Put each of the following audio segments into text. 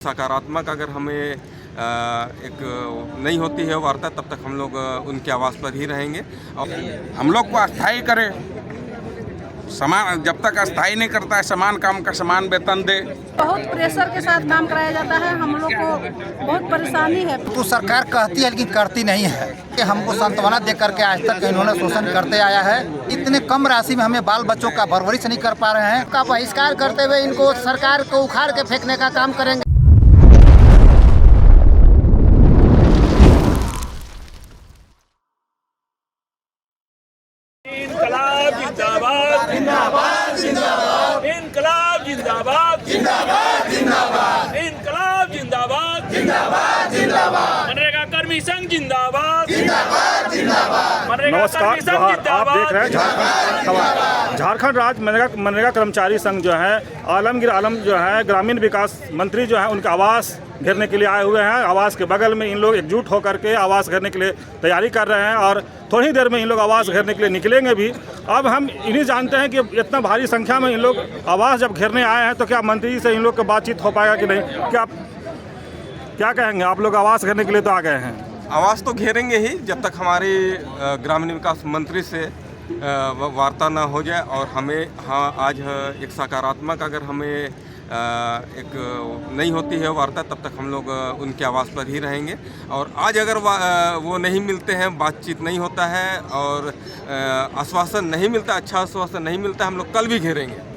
सकारात्मक अगर हमें एक नहीं होती है वार्ता, तब तक हम लोग उनकी आवाज़ पर ही रहेंगे। और हम लोग को अस्थायी करे, समान जब तक अस्थायी नहीं करता है समान काम का समान वेतन दे। बहुत प्रेशर के साथ काम कराया जाता है, हम लोग को बहुत परेशानी है। तो सरकार कहती है लेकिन करती नहीं है कि हमको सांत्वना दे करके आज तक इन्होंने शोषण करते आया है। इतने कम राशि में हमें बाल बच्चों का परवरिश नहीं कर पा रहे हैं। का बहिष्कार करते हुए इनको सरकार को उखाड़ के फेंकने का काम करेंगे। इनकलाब जिंदाबाद जिंदाबाद जिंदाबाद, इनकलाब जिंदाबाद जिंदाबाद जिंदाबाद, इनकलाब जिंदाबाद जिंदाबाद जिंदाबाद, मनरेगा कर्मी संघ जिंदाबाद जिंदाबाद जिंदाबाद। नमस्कार, आप देख रहे हैं झारखंड राज्य मनरेगा कर्मचारी संघ जो है आलमगीर आलम जो है ग्रामीण विकास मंत्री जो है उनका आवास घेरने के लिए आए हुए हैं। आवास के बगल में इन लोग एकजुट होकर के आवास घेरने के लिए तैयारी कर रहे हैं और थोड़ी देर में इन लोग आवास घेरने के लिए निकलेंगे भी। अब हम इन्हीं जानते हैं कि इतना भारी संख्या में इन लोग आवास जब घेरने आए हैं तो क्या मंत्री जी से इन लोग की बातचीत हो पाएगा कि नहीं, क्या कहेंगे? आप लोग आवास घेरने के लिए तो आ गए हैं। आवाज़ तो घेरेंगे ही जब तक हमारी ग्रामीण विकास मंत्री से वार्ता ना हो जाए। और हमें आज एक सकारात्मक अगर हमें एक नहीं होती है वार्ता, तब तक हम लोग उनकी आवाज़ पर ही रहेंगे। और आज अगर वो नहीं मिलते हैं, बातचीत नहीं होता है और आश्वासन नहीं मिलता, अच्छा आश्वासन नहीं मिलता, हम लोग कल भी घेरेंगे।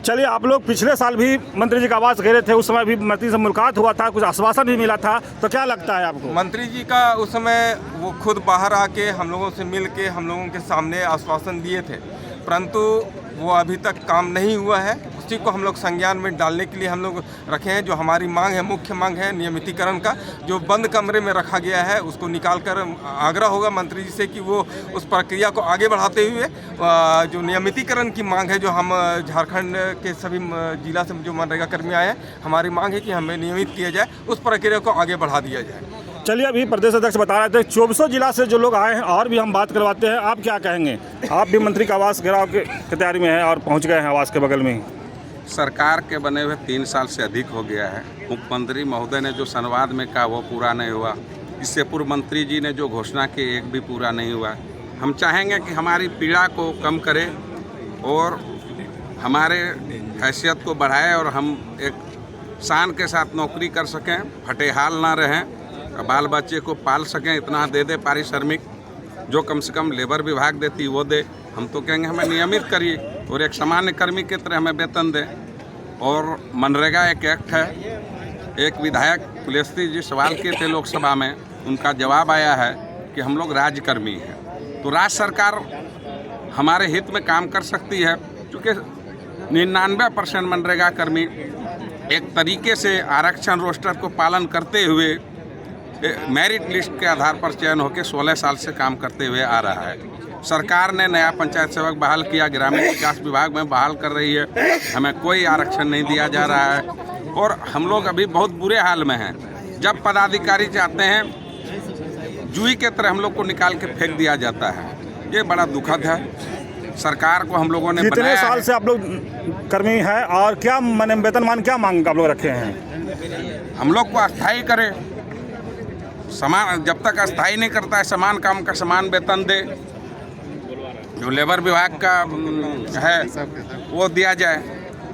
चलिए, आप लोग पिछले साल भी मंत्री जी का आवास घेरे थे, उस समय भी मंत्री से मुलाकात हुआ था, कुछ आश्वासन भी मिला था, तो क्या लगता है आपको? मंत्री जी का उस समय वो खुद बाहर आके हम लोगों से मिल के हम लोगों के सामने आश्वासन दिए थे, परंतु वो अभी तक काम नहीं हुआ है। उसी को हम लोग संज्ञान में डालने के लिए हम लोग रखे हैं। जो हमारी मांग है, मुख्य मांग है नियमितीकरण का, जो बंद कमरे में रखा गया है, उसको निकाल कर आग्रह होगा मंत्री जी से कि वो उस प्रक्रिया को आगे बढ़ाते हुए जो नियमितीकरण की मांग है, जो हम झारखंड के सभी जिला से जो मनरेगा कर्मी आए हैं, हमारी मांग है कि हमें नियमित किया जाए, उस प्रक्रिया को आगे बढ़ा दिया जाए। चलिए, अभी प्रदेश अध्यक्ष बता रहे थे 24 जिला से जो लोग आए हैं, और भी हम बात करवाते हैं। आप क्या कहेंगे? आप भी मंत्री का आवास घेराव की तैयारी में हैं और पहुंच गए हैं आवास के बगल में ही। सरकार के बने हुए 3 साल से अधिक हो गया है। मुख्यमंत्री महोदय ने जो संवाद में कहा वो पूरा नहीं हुआ। इससे पूर्व मंत्री जी ने जो घोषणा की एक भी पूरा नहीं हुआ। हम चाहेंगे कि हमारी पीड़ा को कम करे और हमारे हैसियत को बढ़ाए और हम एक शान के साथ नौकरी कर सकें, फटेहाल ना रहें, बाल बच्चे को पाल सकें। इतना दे दे पारिश्रमिक जो कम से कम लेबर विभाग देती वो दे। हम तो कहेंगे हमें नियमित करिए और एक सामान्य कर्मी की तरह हमें वेतन दें। और मनरेगा एक एक्ट है। एक विधायक कुलेस्ती जी सवाल किए थे लोकसभा में, उनका जवाब आया है कि हम लोग राज्यकर्मी हैं, तो राज्य सरकार हमारे हित में काम कर सकती है, क्योंकि 99% मनरेगा कर्मी एक तरीके से आरक्षण रोस्टर को पालन करते हुए मेरिट लिस्ट के आधार पर चयन होकर 16 साल से काम करते हुए आ रहा है। सरकार ने नया पंचायत सेवक बहाल किया, ग्रामीण विकास विभाग में बहाल कर रही है, हमें कोई आरक्षण नहीं दिया जा रहा है और हम लोग अभी बहुत बुरे हाल में हैं। जब पदाधिकारी चाहते हैं जुई के तरह हम लोग को निकाल के फेंक दिया जाता है। ये बड़ा दुखद है। सरकार को हम लोगों ने कितने साल से आप लोग कर्मी हैं और क्या वेतनमान क्या मांग आप लोग रखे हैं? हम लोग को अस्थायी करे, समान जब तक अस्थायी नहीं करता है समान काम का समान वेतन दे। जो लेबर विभाग का है वो दिया जाए।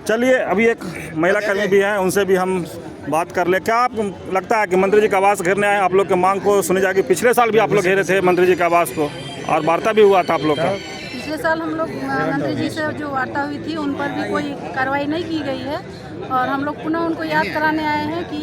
चलिए, अभी एक महिला कर्मी भी हैं, उनसे भी हम बात कर ले। क्या आपको लगता है कि मंत्री जी का आवास घेरने आए, आप लोग की मांग को सुनी जाएगी? पिछले साल भी आप लोग घेरे थे मंत्री जी के आवास को और वार्ता भी हुआ था आप लोग का। पिछले साल हम लोग मंत्री जी से जो वार्ता हुई थी उन पर भी कोई कार्रवाई नहीं की गई है और हम लोग पुनः उनको याद कराने आए हैं कि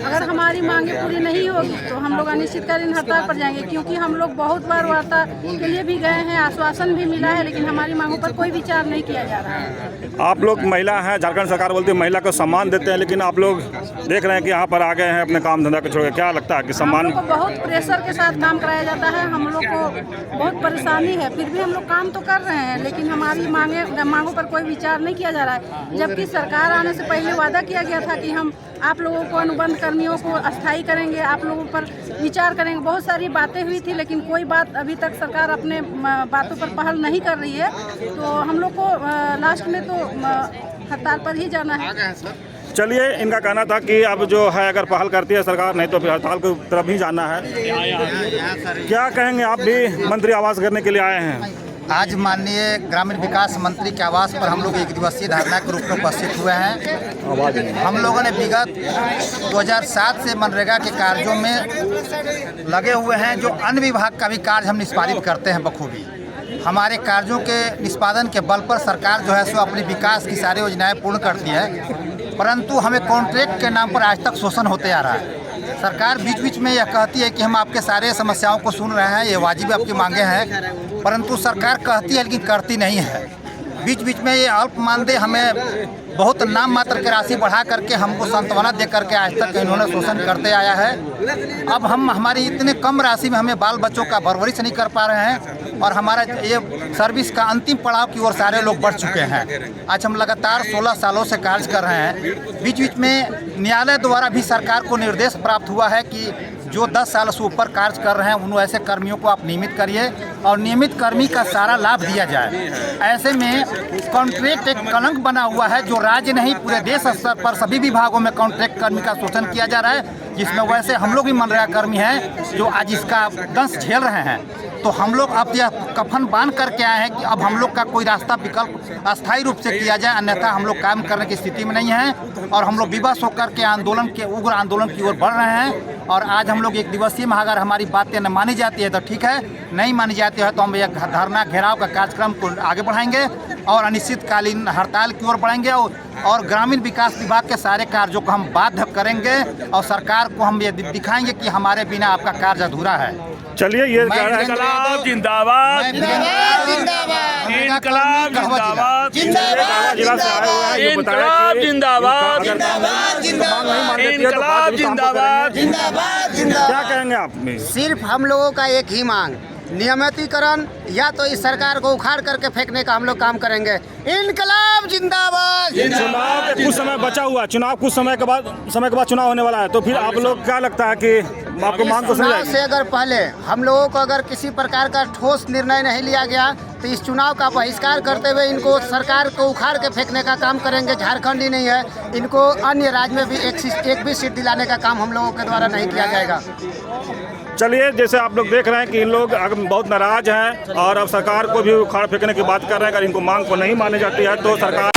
अगर हमारी मांगें पूरी नहीं होगी तो हम लोग अनिश्चितकालीन हड़ताल पर जाएंगे, क्योंकि हम लोग बहुत बार वार्ता के लिए भी गए हैं, आश्वासन भी मिला है, लेकिन हमारी मांगों पर कोई विचार नहीं किया जा रहा है। आप लोग महिला हैं, झारखंड सरकार बोलती है महिला को सम्मान देते हैं, लेकिन आप लोग देख रहे हैं कि यहाँ पर आ गए हैं अपने काम धंधा को छोड़कर। क्या लगता है कि सम्मान? हम लोग को बहुत प्रेशर के साथ काम कराया जाता है, हम लोग को बहुत परेशानी है, फिर भी हम लोग काम तो कर रहे हैं, लेकिन हमारी मांगों पर कोई विचार नहीं किया जा रहा है। जबकि सरकार आने से पहले वादा किया गया था कि हम आप लोगों को, अनुबंध कर्मियों को अस्थायी करेंगे, आप लोगों पर विचार करेंगे। बहुत सारी बातें हुई थी, लेकिन कोई बात अभी तक सरकार अपने बातों पर पहल नहीं कर रही है। तो हम लोग को लास्ट में तो हड़ताल पर ही जाना है। चलिए, इनका कहना था कि अब जो है अगर पहल करती है सरकार, नहीं तो फिर हड़ताल की तरफ ही जाना है। क्या कहेंगे, आप भी मंत्री आवास करने के लिए आए हैं? आज माननीय ग्रामीण विकास मंत्री के आवास पर हम लोग एक दिवसीय धरना के रूप में उपस्थित हुए हैं। हम लोगों ने विगत 2007 से मनरेगा के कार्यों में लगे हुए हैं। जो अन्य विभाग का भी कार्य हम निष्पादित करते हैं बखूबी। हमारे कार्यों के निष्पादन के बल पर सरकार जो है सो अपनी विकास की सारी योजनाएं पूर्ण करती है, परंतु हमें कॉन्ट्रैक्ट के नाम पर आज तक शोषण होते आ रहा है। सरकार बीच बीच में यह कहती है कि हम आपके सारे समस्याओं को सुन रहे हैं, ये वाजिब आपकी मांगे हैं, परंतु सरकार कहती है लेकिन करती नहीं है। बीच बीच में ये अल्प मानदेय हमें बहुत नाम मात्र की राशि बढ़ा करके हमको सांत्वना दे करके आज तक इन्होंने शोषण करते आया है। अब हम हमारी इतने कम राशि में हमें बाल बच्चों का परवरिश नहीं कर पा रहे हैं और हमारा ये सर्विस का अंतिम पड़ाव की ओर सारे लोग बढ़ चुके हैं। आज हम लगातार 16 सालों से कार्य कर रहे हैं। बीच बीच में न्यायालय द्वारा भी सरकार को निर्देश प्राप्त हुआ है कि जो 10 साल से ऊपर कार्य कर रहे हैं उन ऐसे कर्मियों को आप नियमित करिए और नियमित कर्मी का सारा लाभ दिया जाए। ऐसे में कॉन्ट्रैक्ट एक कलंक बना हुआ है जो राज्य नहीं पूरे देश स्तर पर सभी विभागों में कॉन्ट्रैक्ट कर्मी का शोषण किया जा रहा है, जिसमें वैसे हम लोग भी मनरेगा कर्मी हैं जो आज इसका दंश झेल रहे हैं। तो हम लोग अब यह कफन बांध करके आए हैं कि अब हम लोग का कोई रास्ता विकल्प अस्थायी रूप से किया जाए, अन्यथा हम लोग काम करने की स्थिति में नहीं हैं और हम लोग विवश होकर के आंदोलन के उग्र आंदोलन की ओर बढ़ रहे हैं। और आज हम लोग एक दिवसीय में अगर हमारी बातें न मानी जाती है तो ठीक है, नहीं मानी जाती है तो हम एक धरना घेराव का कार्यक्रम को आगे बढ़ाएंगे और अनिश्चितकालीन हड़ताल की ओर बढ़ेंगे और ग्रामीण विकास विभाग के सारे कार्यों को हम बाध्य करेंगे और सरकार को हम ये दिखाएंगे कि हमारे बिना आपका कार्य अधूरा है। चलिए, ये इनकलाब जिंदाबाद, इनकलाब जिंदाबाद, जिला से आए हुए हैं जो बताया कि जिंदाबाद, इनकलाब जिंदाबाद। क्या कहेंगे आप? सिर्फ हम लोगों का एक ही मांग, नियमितीकरण या तो इस सरकार को उखाड़ करके फेंकने का हम लोग काम करेंगे। इनकलाब जिंदाबाद। चुनाव कुछ समय बचा हुआ, चुनाव कुछ समय के बाद चुनाव होने वाला है, तो फिर आप लोग क्या लगता है कि आपको मांग को चुनाव से अगर पहले हम लोगों को अगर किसी प्रकार का ठोस निर्णय नहीं लिया गया तो इस चुनाव का बहिष्कार करते हुए इनको सरकार को उखाड़ के फेंकने का काम करेंगे। झारखंड ही नहीं है, इनको अन्य राज्य में भी एक भी सीट दिलाने का काम हम लोगों के द्वारा नहीं किया जाएगा। चलिए, जैसे आप लोग देख रहे हैं कि इन लोग बहुत नाराज हैं और अब सरकार को भी उखाड़ फेंकने की बात कर रहे हैं। अगर इनको मांग को नहीं मानी जाती है तो सरकार